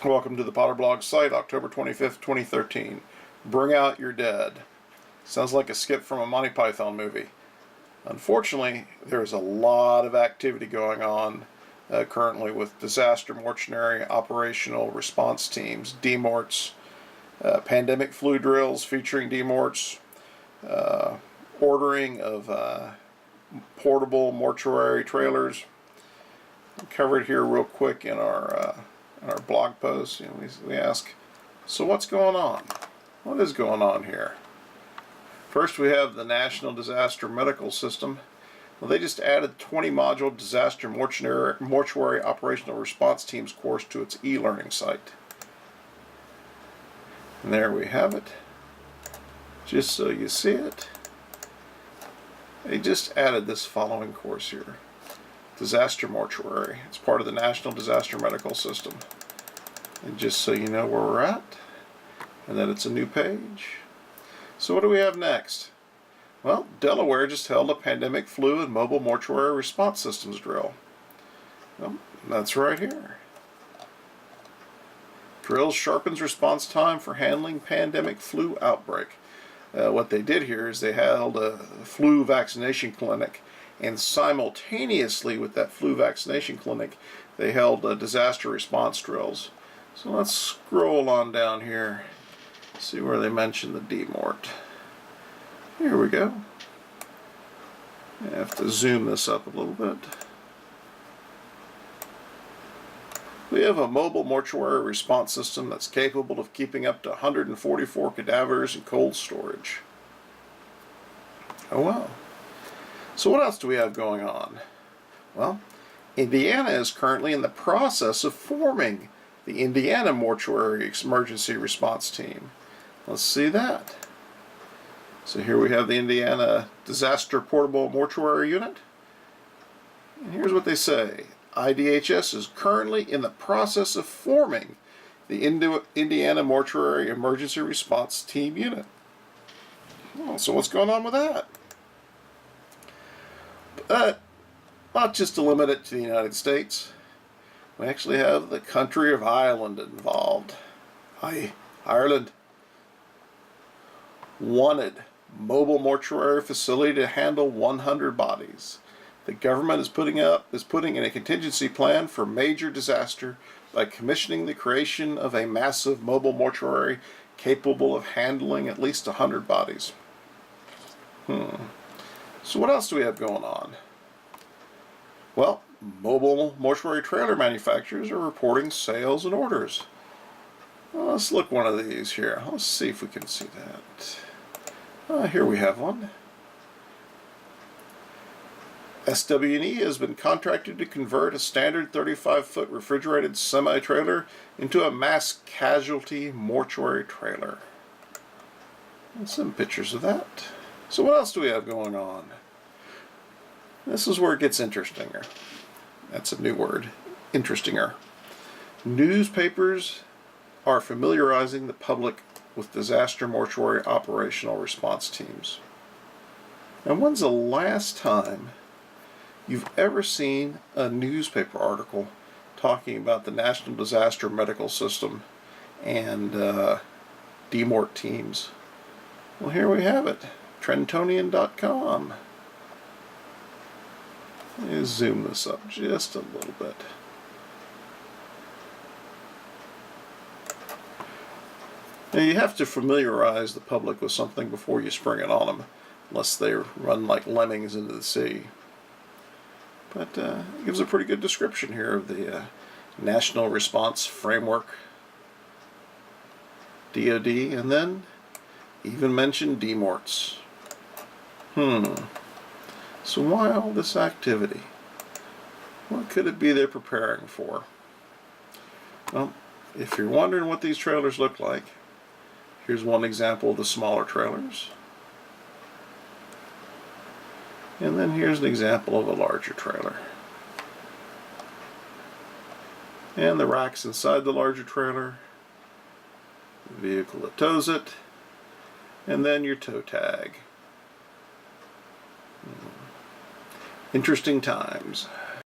Welcome to the Potter Blog site, October 25th, 2013. Bring out your dead. Sounds like a skip from a Monty Python movie. Unfortunately, there's a lot of activity going on currently with disaster mortuary operational response teams, DMORTs, pandemic flu drills featuring DMORTs, ordering of portable mortuary trailers. Covered here real quick in our blog post. We ask, so what's going on? What is going on here? First, we have the National Disaster Medical System. Well, they just added 20-module Disaster Mortuary Operational Response Teams course to its e-learning site. And there we have it. Just so you see it, they just added this following course here. Disaster Mortuary. It's part of the National Disaster Medical System. And just so you know where we're at, and that it's a new page. So what do we have next? Well, Delaware just held a pandemic flu and mobile mortuary response systems drill. Well, that's right here. Drill sharpens response time for handling pandemic flu outbreak. What they did here is they held a flu vaccination clinic, and simultaneously with that flu vaccination clinic, they held disaster response drills. So let's scroll on down here, see where they mention the DMORT. Here we go. I have to zoom this up a little bit. We have a mobile mortuary response system that's capable of keeping up to 144 cadavers in cold storage. Oh wow. So what else do we have going on? Well, Indiana is currently in the process of forming the Indiana Mortuary Emergency Response Team. Let's see that. So here we have the Indiana Disaster Portable Mortuary Unit. And here's what they say. IDHS is currently in the process of forming the Indiana Mortuary Emergency Response Team Unit. Oh, so what's going on with that? But not just to limit it to the United States, we actually have the country of Ireland involved. Ireland wanted mobile mortuary facility to handle 100 bodies. The government is putting in a contingency plan for major disaster by commissioning the creation of a massive mobile mortuary capable of handling at least 100 bodies. So what else do we have going on? Well, mobile mortuary trailer manufacturers are reporting sales and orders. Well, let's look one of these here. Let's see if we can see that. Here we have one. SW&E has been contracted to convert a standard 35-foot refrigerated semi-trailer into a mass casualty mortuary trailer. And some pictures of that. So what else do we have going on? This is where it gets interestinger. That's a new word. Interestinger. Newspapers are familiarizing the public with disaster mortuary operational response teams. And when's the last time you've ever seen a newspaper article talking about the National Disaster Medical System and DMORT teams? Well, here we have it. Trentonian.com. Let me zoom this up just a little bit. Now you have to familiarize the public with something before you spring it on them, unless they run like lemmings into the sea. But it gives a pretty good description here of the National Response Framework, DoD, and then even mentioned DMORTs. So why all this activity? What could it be they're preparing for? Well, if you're wondering what these trailers look like, here's one example of the smaller trailers. And then here's an example of a larger trailer. And the racks inside the larger trailer, the vehicle that tows it, and then your tow tag. Interesting times.